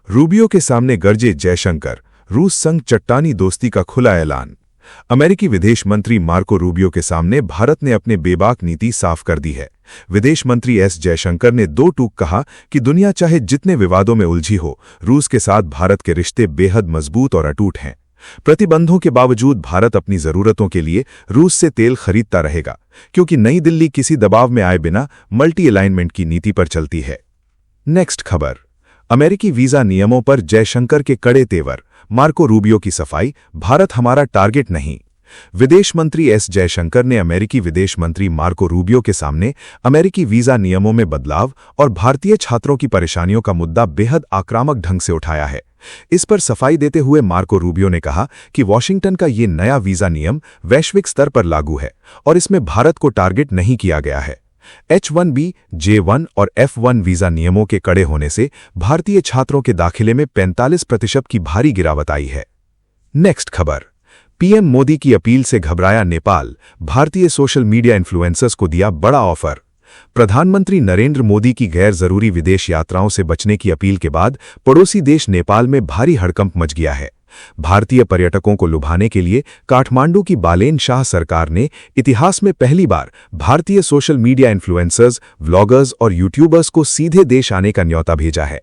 Rubio के सामने गरजे जयशंकर, रूस संग चट्टानी दोस्ती का खुला ऐलान। अमेरिकी विदेश मंत्री मार्को रूबियो के सामने भारत ने अपने बेबाक नीति साफ कर दी है। विदेश मंत्री एस जयशंकर ने दो टूक कहा कि दुनिया चाहे जितने विवादों में उलझी हो, रूस के साथ भारत के रिश्ते बेहद मजबूत और अटूट हैं। प्रतिबंधों के बावजूद भारत अपनी जरूरतों के लिए रूस से तेल खरीदता रहेगा, क्योंकि नई दिल्ली किसी दबाव में आए बिना मल्टी अलाइनमेंट की नीति पर चलती है। नेक्स्ट खबर। अमेरिकी वीजा नियमों पर जयशंकर के कड़े तेवर, मार्को रूबियो की सफाई, भारत हमारा टारगेट नहीं। विदेश मंत्री एस जयशंकर ने अमेरिकी विदेश मंत्री मार्को रूबियो के सामने अमेरिकी वीजा नियमों में बदलाव और भारतीय छात्रों की परेशानियों का मुद्दा बेहद आक्रामक ढंग से उठाया है। इस पर सफाई देते हुए मार्को रूबियो ने कहा कि वॉशिंगटन का ये नया वीजा नियम वैश्विक स्तर पर लागू है और इसमें भारत को टारगेट नहीं किया गया है। H-1B, J-1 और F-1 वीजा नियमों के कड़े होने से भारतीय छात्रों के दाखिले में 45% की भारी गिरावट आई है। नेक्स्ट खबर। पीएम मोदी की अपील से घबराया नेपाल, भारतीय सोशल मीडिया इन्फ्लुएंसर्स को दिया बड़ा ऑफर। प्रधानमंत्री नरेंद्र मोदी की गैर जरूरी विदेश यात्राओं से बचने की अपील के बाद पड़ोसी देश नेपाल में भारी हड़कंप मच गया है। भारतीय पर्यटकों को लुभाने के लिए काठमांडू की बालेन शाह सरकार ने इतिहास में पहली बार भारतीय सोशल मीडिया इन्फ्लुएंसर्स, व्लॉगर्स और यूट्यूबर्स को सीधे देश आने का न्योता भेजा है।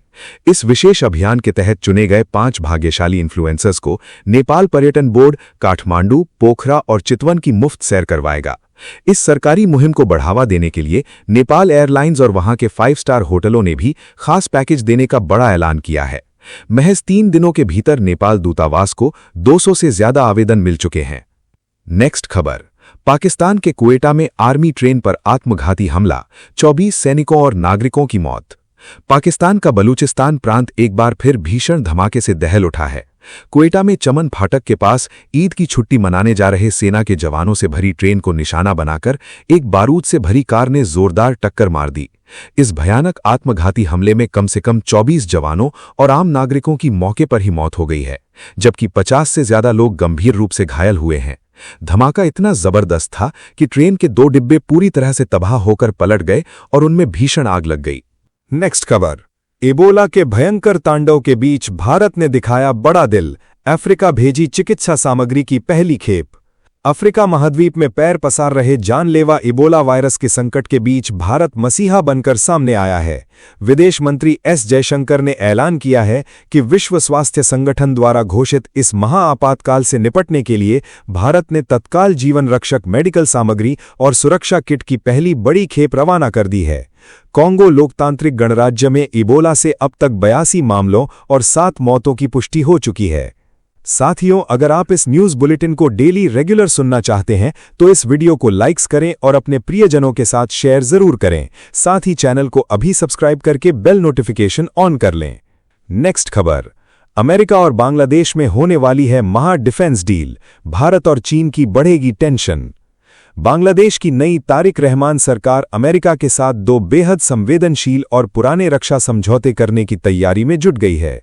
इस विशेष अभियान के तहत चुने गए 5 भाग्यशाली इन्फ्लुएंसर्स को नेपाल पर्यटन बोर्ड काठमांडू, पोखरा और चितवन की मुफ्त सैर करवाएगा। इस सरकारी मुहिम को बढ़ावा देने के लिए नेपाल एयरलाइंस और वहां के 5 स्टार होटलों ने भी खास पैकेज देने का बड़ा ऐलान किया है। महज 3 दिनों के भीतर नेपाल दूतावास को 200 से ज्यादा आवेदन मिल चुके हैं। नेक्स्ट खबर। पाकिस्तान के क्वेटा में आर्मी ट्रेन पर आत्मघाती हमला, 24 सैनिकों और नागरिकों की मौत। पाकिस्तान का बलूचिस्तान प्रांत एक बार फिर भीषण धमाके से दहल उठा है। क्वेटा में चमन फाटक के पास ईद की छुट्टी मनाने जा रहे सेना के जवानों से भरी ट्रेन को निशाना बनाकर एक बारूद से भरी कार ने जोरदार टक्कर मार दी। इस भयानक आत्मघाती हमले में कम से कम 24 जवानों और आम नागरिकों की मौके पर ही मौत हो गई है, जबकि 50 से ज्यादा लोग गंभीर रूप से घायल हुए हैं। धमाका इतना जबरदस्त था कि ट्रेन के 2 डिब्बे पूरी तरह से तबाह होकर पलट गए और उनमें भीषण आग लग गई। नेक्स्ट खबर। इबोला के भयंकर तांडव के बीच भारत ने दिखाया बड़ा दिल, अफ्रीका भेजी चिकित्सा सामग्री की पहली खेप। अफ्रीका महाद्वीप में पैर पसार रहे जानलेवा इबोला वायरस के संकट के बीच भारत मसीहा बनकर सामने आया है। विदेश मंत्री एस जयशंकर ने ऐलान किया है कि विश्व स्वास्थ्य संगठन द्वारा घोषित इस महाआपातकाल से निपटने के लिए भारत ने तत्काल जीवन रक्षक मेडिकल सामग्री और सुरक्षा किट की पहली बड़ी खेप रवाना कर दी है। कॉन्गो लोकतांत्रिक गणराज्य में इबोला से अब तक 82 मामलों और 7 मौतों की पुष्टि हो चुकी है। साथियों, अगर आप इस न्यूज़ बुलेटिन को डेली रेगुलर सुनना चाहते हैं तो इस वीडियो को लाइक्स करें और अपने प्रियजनों के साथ शेयर जरूर करें। साथ ही चैनल को अभी सब्सक्राइब करके बेल नोटिफिकेशन ऑन कर लें। नेक्स्ट खबर। अमेरिका और बांग्लादेश में होने वाली है महा डिफेंस डील, भारत और चीन की बढ़ेगी टेंशन। बांग्लादेश की नई तारिक रहमान सरकार अमेरिका के साथ 2 बेहद संवेदनशील और पुराने रक्षा समझौते करने की तैयारी में जुट गई है।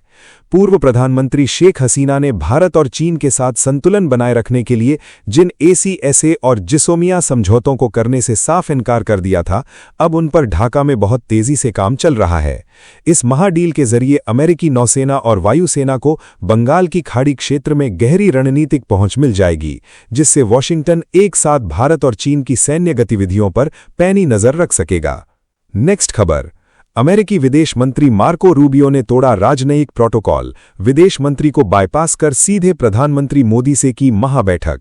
पूर्व प्रधानमंत्री शेख हसीना ने भारत और चीन के साथ संतुलन बनाए रखने के लिए जिन ACSA और जिसोमिया समझौतों को करने से साफ इनकार कर दिया था, अब उन पर ढाका में बहुत तेजी से काम चल रहा है। इस महाडील के जरिए अमेरिकी नौसेना और वायुसेना को बंगाल की खाड़ी क्षेत्र में गहरी रणनीतिक पहुंच मिल जाएगी, जिससे वॉशिंगटन एक साथ भारत और चीन की सैन्य गतिविधियों पर पैनी नजर रख सकेगा। नेक्स्ट खबर। अमेरिकी विदेश मंत्री मार्को रूबियो ने तोड़ा राजनयिक प्रोटोकॉल, विदेश मंत्री को बाईपास कर सीधे प्रधानमंत्री मोदी से की महाबैठक।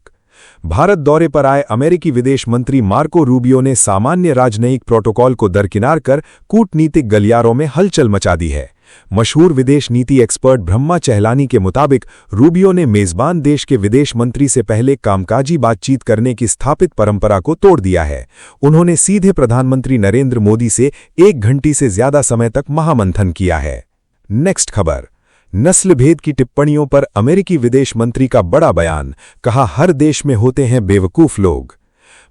भारत दौरे पर आए अमेरिकी विदेश मंत्री मार्को रूबियो ने सामान्य राजनयिक प्रोटोकॉल को दरकिनार कर कूटनीतिक गलियारों में हलचल मचा दी है। मशहूर विदेश नीति एक्सपर्ट ब्रह्मा चहलानी के मुताबिक रूबियो ने मेजबान देश के विदेश मंत्री से पहले कामकाजी बातचीत करने की स्थापित परंपरा को तोड़ दिया है। उन्होंने सीधे प्रधानमंत्री नरेंद्र मोदी से 1 घंटे से ज्यादा समय तक महामंथन किया है। नेक्स्ट खबर। नस्लभेद की टिप्पणियों पर अमेरिकी विदेश मंत्री का बड़ा बयान, कहा हर देश में होते हैं बेवकूफ लोग।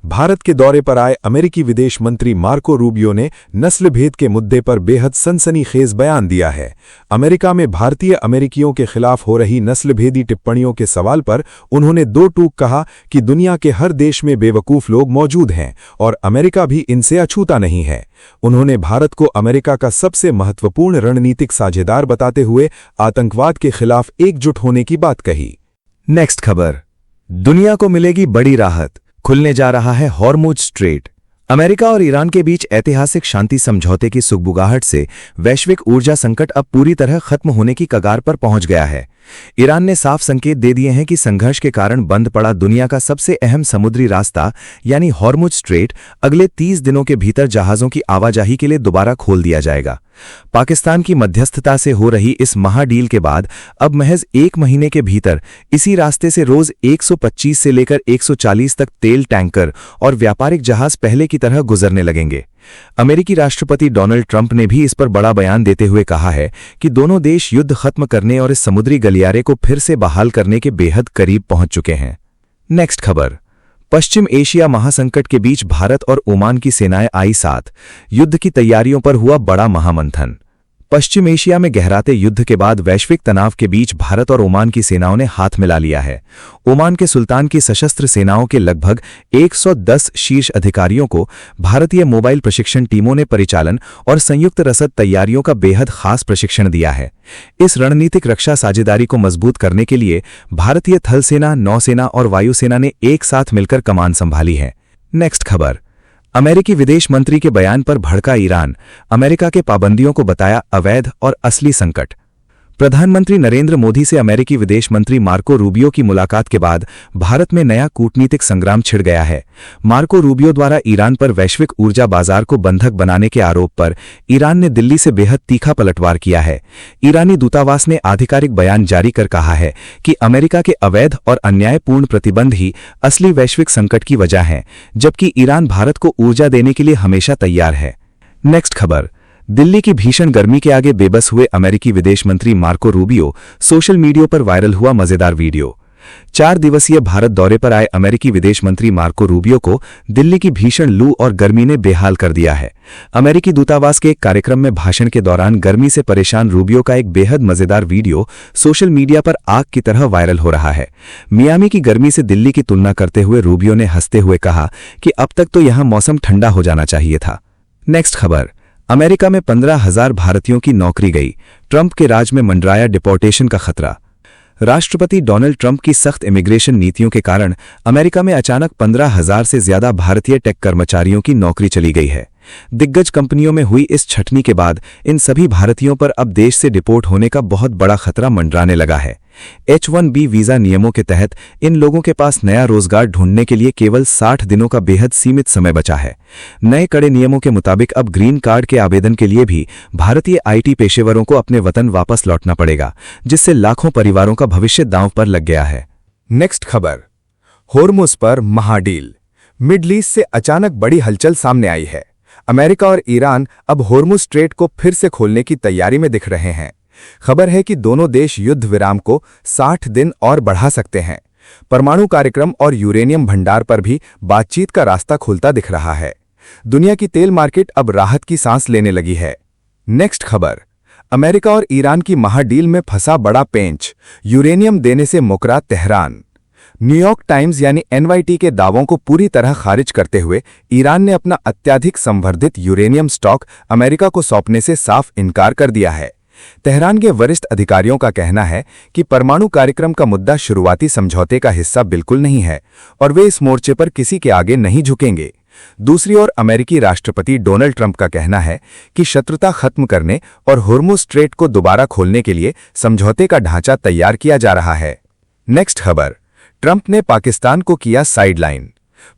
भारत के दौरे पर आए अमेरिकी विदेश मंत्री मार्को रूबियो ने नस्ल भेद के मुद्दे पर बेहद सनसनीखेज बयान दिया है। अमेरिका में भारतीय अमेरिकियों के खिलाफ हो रही नस्लभेदी टिप्पणियों के सवाल पर उन्होंने दो टूक कहा कि दुनिया के हर देश में बेवकूफ लोग मौजूद हैं और अमेरिका भी इनसे अछूता नहीं है। उन्होंने भारत को अमेरिका का सबसे महत्वपूर्ण रणनीतिक साझेदार बताते हुए आतंकवाद के खिलाफ एकजुट होने की बात कही। नेक्स्ट खबर, दुनिया को मिलेगी बड़ी राहत, खुलने जा रहा है हॉर्मुज स्ट्रेट। अमेरिका और ईरान के बीच ऐतिहासिक शांति समझौते की सुगबुगाहट से वैश्विक ऊर्जा संकट अब पूरी तरह खत्म होने की कगार पर पहुंच गया है। ईरान ने साफ संकेत दे दिए हैं कि संघर्ष के कारण बंद पड़ा दुनिया का सबसे अहम समुद्री रास्ता यानी हॉर्मुज स्ट्रेट अगले 30 दिनों के भीतर जहाजों की आवाजाही के लिए दोबारा खोल दिया जाएगा। पाकिस्तान की मध्यस्थता से हो रही इस महाडील के बाद अब महज 1 महीने के भीतर इसी रास्ते से रोज 125 से लेकर 140 तक तेल टैंकर और व्यापारिक जहाज पहले की तरह गुजरने लगेंगे। अमेरिकी राष्ट्रपति डोनाल्ड ट्रंप ने भी इस पर बड़ा बयान देते हुए कहा है कि दोनों देश युद्ध खत्म करने और इस समुद्री गलियारे को फिर से बहाल करने के बेहद करीब पहुंच चुके हैं। नेक्स्ट खबर, पश्चिम एशिया महासंकट के बीच भारत और ओमान की सेनाएं आई साथ, युद्ध की तैयारियों पर हुआ बड़ा महामंथन। पश्चिम एशिया में गहराते युद्ध के बाद वैश्विक तनाव के बीच भारत और ओमान की सेनाओं ने हाथ मिला लिया है। ओमान के सुल्तान की सशस्त्र सेनाओं के लगभग 110 शीर्ष अधिकारियों को भारतीय मोबाइल प्रशिक्षण टीमों ने परिचालन और संयुक्त रसद तैयारियों का बेहद खास प्रशिक्षण दिया है। इस रणनीतिक रक्षा साझेदारी को मजबूत करने के लिए भारतीय थल सेना, नौसेना और वायुसेना ने एक साथ मिलकर कमान संभाली है। नेक्स्ट खबर, अमेरिकी विदेश मंत्री के बयान पर भड़का ईरान, अमेरिका के पाबंदियों को बताया अवैध और असली संकट। प्रधानमंत्री नरेंद्र मोदी से अमेरिकी विदेश मंत्री मार्को रूबियो की मुलाकात के बाद भारत में नया कूटनीतिक संग्राम छिड़ गया है। मार्को रूबियो द्वारा ईरान पर वैश्विक ऊर्जा बाजार को बंधक बनाने के आरोप पर ईरान ने दिल्ली से बेहद तीखा पलटवार किया है। ईरानी दूतावास ने आधिकारिक बयान जारी कर कहा है कि अमेरिका के अवैध और अन्यायपूर्ण प्रतिबंध ही असली वैश्विक संकट की वजह हैं, जबकि ईरान भारत को ऊर्जा देने के लिए हमेशा तैयार है। नेक्स्ट खबर, दिल्ली की भीषण गर्मी के आगे बेबस हुए अमेरिकी विदेश मंत्री मार्को रूबियो, सोशल मीडिया पर वायरल हुआ मजेदार वीडियो। 4 दिवसीय भारत दौरे पर आए अमेरिकी विदेश मंत्री मार्को रूबियो को दिल्ली की भीषण लू और गर्मी ने बेहाल कर दिया है। अमेरिकी दूतावास के एक कार्यक्रम में भाषण के दौरान गर्मी से परेशान रूबियो का एक बेहद मजेदार वीडियो सोशल मीडिया पर आग की तरह वायरल हो रहा है। मियामी की गर्मी से दिल्ली की तुलना करते हुए रूबियो ने हंसते हुए कहा कि अब तक तो यहां मौसम ठंडा हो जाना चाहिए था। नेक्स्ट खबर, अमेरिका में 15,000 भारतीयों की नौकरी गई, ट्रंप के राज में मंडराया डिपोर्टेशन का खतरा। राष्ट्रपति डोनाल्ड ट्रंप की सख्त इमिग्रेशन नीतियों के कारण अमेरिका में अचानक 15,000 से ज्यादा भारतीय टेक कर्मचारियों की नौकरी चली गई है। दिग्गज कंपनियों में हुई इस छटनी के बाद इन सभी भारतीयों पर अब देश से डिपोर्ट होने का बहुत बड़ा खतरा मंडराने लगा है। H-1B वीजा नियमों के तहत इन लोगों के पास नया रोजगार ढूंढने के लिए केवल 60 दिनों का बेहद सीमित समय बचा है। नए कड़े नियमों के मुताबिक अब ग्रीन कार्ड के आवेदन के लिए भी भारतीय IT पेशेवरों को अपने वतन वापस लौटना पड़ेगा, जिससे लाखों परिवारों का भविष्य दांव पर लग गया है। नेक्स्ट खबर, होर्मुज पर महाडील, मिडल ईस्ट से अचानक बड़ी हलचल सामने आई है। अमेरिका और ईरान अब होर्मुज स्ट्रेट को फिर से खोलने की तैयारी में दिख रहे हैं। खबर है कि दोनों देश युद्ध विराम को 60 दिन और बढ़ा सकते हैं। परमाणु कार्यक्रम और यूरेनियम भंडार पर भी बातचीत का रास्ता खुलता दिख रहा है। दुनिया की तेल मार्केट अब राहत की सांस लेने लगी है। नेक्स्ट खबर, अमेरिका और ईरान की महाडील में फंसा बड़ा पेंच, यूरेनियम देने से मुकरा तेहरान। न्यूयॉर्क टाइम्स यानी NYT के दावों को पूरी तरह खारिज करते हुए ईरान ने अपना अत्यधिक संवर्धित यूरेनियम स्टॉक अमेरिका को सौंपने से साफ इनकार कर दिया है। तेहरान के वरिष्ठ अधिकारियों का कहना है कि परमाणु कार्यक्रम का मुद्दा शुरुआती समझौते का हिस्सा बिल्कुल नहीं है और वे इस मोर्चे पर किसी के आगे नहीं झुकेंगे। दूसरी ओर अमेरिकी राष्ट्रपति डोनाल्ड ट्रंप का कहना है कि शत्रुता खत्म करने और होर्मुज स्ट्रेट को दोबारा खोलने के लिए समझौते का ढांचा तैयार किया जा रहा है। नेक्स्ट खबर, ट्रंप ने पाकिस्तान को किया साइडलाइन।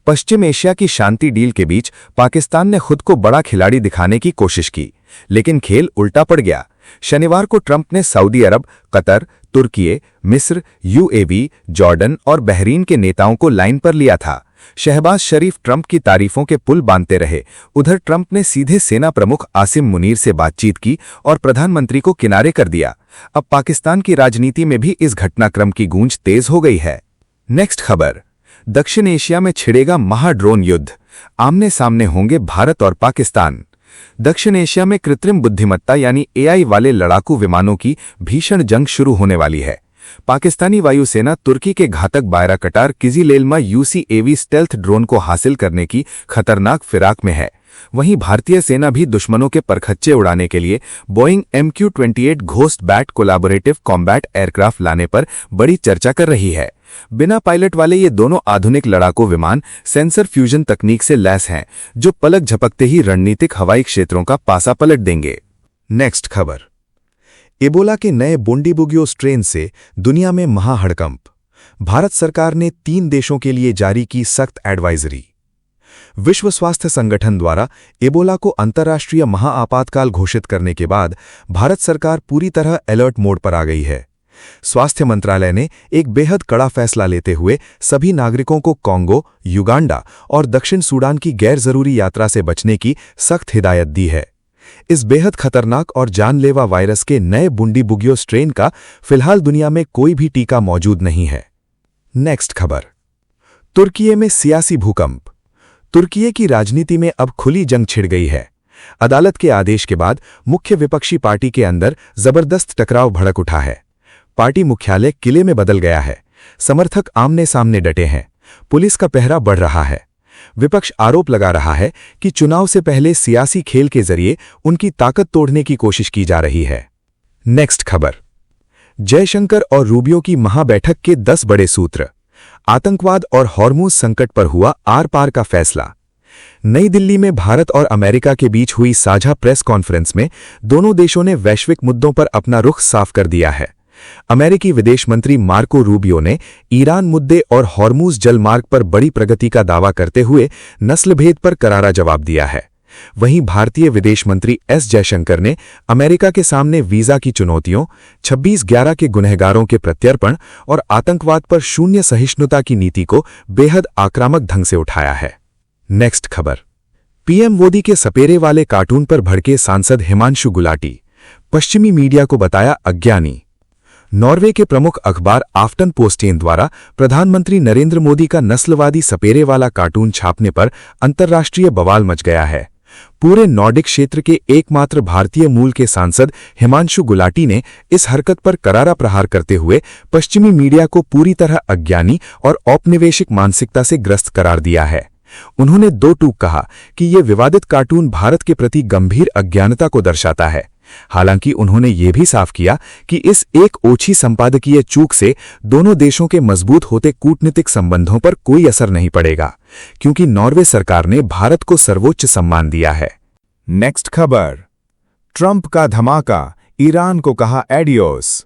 पश्चिम एशिया की शांति डील के बीच पाकिस्तान ने खुद को बड़ा खिलाड़ी दिखाने की कोशिश की, लेकिन खेल उल्टा पड़ गया। शनिवार को ट्रंप ने सऊदी अरब, कतर, तुर्की, मिस्र, UAE, जॉर्डन और बहरीन के नेताओं को लाइन पर लिया था। शहबाज शरीफ ट्रंप की तारीफों के पुल बांधते रहे। उधर ट्रंप ने सीधे सेना प्रमुख आसिम मुनीर से बातचीत की और प्रधानमंत्री को किनारे कर दिया। अब पाकिस्तान की राजनीति में भी इस घटनाक्रम की गूंज तेज हो गई है। नेक्स्ट खबर, दक्षिण एशिया में छिड़ेगा महाड्रोन युद्ध, आमने सामने होंगे भारत और पाकिस्तान। दक्षिण एशिया में कृत्रिम बुद्धिमत्ता यानी एआई वाले लड़ाकू विमानों की भीषण जंग शुरू होने वाली है। पाकिस्तानी वायुसेना तुर्की के घातक बायराकटार किजीलेलमा यूसीएवी स्टेल्थ ड्रोन को हासिल करने की खतरनाक फिराक में है। वहीं भारतीय सेना भी दुश्मनों के परखच्चे उड़ाने के लिए Boeing MQ-28 ghost bat collaborative combat aircraft लाने पर बड़ी चर्चा कर रही है। बिना पायलट वाले ये दोनों आधुनिक लड़ाकू विमान सेंसर फ्यूजन तकनीक से लैस हैं, जो पलक झपकते ही रणनीतिक हवाई क्षेत्रों का पासा पलट देंगे। नेक्स्ट खबर। एबोला के नए बुंडीबुगियो स्ट्रेन से दुनिया में महाहड़कंप। भारत सरकार ने 3 देशों के लिए जारी की सख्त एडवाइजरी। विश्व स्वास्थ्य संगठन द्वारा एबोला को अंतर्राष्ट्रीय महाआपातकाल घोषित करने के बाद भारत सरकार पूरी तरह अलर्ट मोड पर आ गई है। स्वास्थ्य मंत्रालय ने एक बेहद कड़ा फैसला लेते हुए सभी नागरिकों को कांगो, युगांडा और दक्षिण सूडान की गैर जरूरी यात्रा से बचने की सख्त हिदायत दी है। इस बेहद खतरनाक और जानलेवा वायरस के नए बुंडीबुगियो स्ट्रेन का फिलहाल दुनिया में कोई भी टीका मौजूद नहीं है। नेक्स्ट खबर। तुर्की में सियासी भूकंप। तुर्की की राजनीति में अब खुली जंग छिड़ गई है। अदालत के आदेश के बाद मुख्य विपक्षी पार्टी के अंदर जबरदस्त टकराव भड़क उठा है। पार्टी मुख्यालय किले में बदल गया है। समर्थक आमने सामने डटे हैं। पुलिस का पहरा बढ़ रहा है। विपक्ष आरोप लगा रहा है कि चुनाव से पहले सियासी खेल के जरिए उनकी ताकत तोड़ने की कोशिश की जा रही है। नेक्स्ट खबर। जयशंकर और रूबियो की महाबैठक के 10 बड़े सूत्र। आतंकवाद और हॉर्मुज संकट पर हुआ आर पार का फैसला। नई दिल्ली में भारत और अमेरिका के बीच हुई साझा प्रेस कॉन्फ्रेंस में दोनों देशों ने वैश्विक मुद्दों पर अपना रुख साफ कर दिया है। अमेरिकी विदेश मंत्री मार्को रूबियो ने ईरान मुद्दे और हॉर्मुज जलमार्ग पर बड़ी प्रगति का दावा करते हुए नस्लभेद पर करारा जवाब दिया है। वहीं भारतीय विदेश मंत्री एस जयशंकर ने अमेरिका के सामने वीजा की चुनौतियों, 26/11 के गुनहगारों के प्रत्यर्पण और आतंकवाद पर शून्य सहिष्णुता की नीति को बेहद आक्रामक ढंग से उठाया है। नेक्स्ट खबर। पीएम मोदी के सपेरे वाले कार्टून पर भड़के सांसद हिमांशु गुलाटी। पश्चिमी मीडिया को बताया अज्ञानी। नॉर्वे के प्रमुख अखबार आफ्टन पोस्टेन द्वारा प्रधानमंत्री नरेंद्र मोदी का नस्लवादी सपेरे वाला कार्टून छापने पर अंतर्राष्ट्रीय बवाल मच गया है। पूरे नॉर्डिक क्षेत्र के एकमात्र भारतीय मूल के सांसद हिमांशु गुलाटी ने इस हरकत पर करारा प्रहार करते हुए पश्चिमी मीडिया को पूरी तरह अज्ञानी और औपनिवेशिक मानसिकता से ग्रस्त करार दिया है। उन्होंने 2 टूक कहा कि ये विवादित कार्टून भारत के प्रति गंभीर अज्ञानता को दर्शाता है। हालांकि उन्होंने ये भी साफ किया कि इस एक ओछी संपादकीय चूक से दोनों देशों के मजबूत होते कूटनीतिक संबंधों पर कोई असर नहीं पड़ेगा, क्योंकि नॉर्वे सरकार ने भारत को सर्वोच्च सम्मान दिया है। नेक्स्ट खबर। ट्रंप का धमाका, ईरान को कहा एडियोस।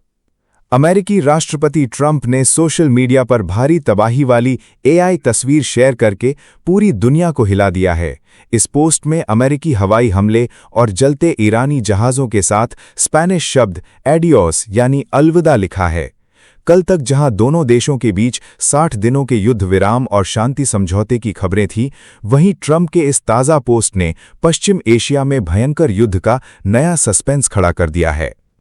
अमेरिकी राष्ट्रपति ट्रंप ने सोशल मीडिया पर भारी तबाही वाली एआई तस्वीर शेयर करके पूरी दुनिया को हिला दिया है। इस पोस्ट में अमेरिकी हवाई हमले और जलते ईरानी जहाज़ों के साथ स्पेनिश शब्द एडियोस यानी अलविदा लिखा है। कल तक जहां दोनों देशों के बीच 60 दिनों के युद्ध विराम और शांति समझौते की खबरें थीं, वहीं ट्रंप के इस ताज़ा पोस्ट ने पश्चिम एशिया में भयंकर युद्ध का नया सस्पेंस खड़ा कर दिया है।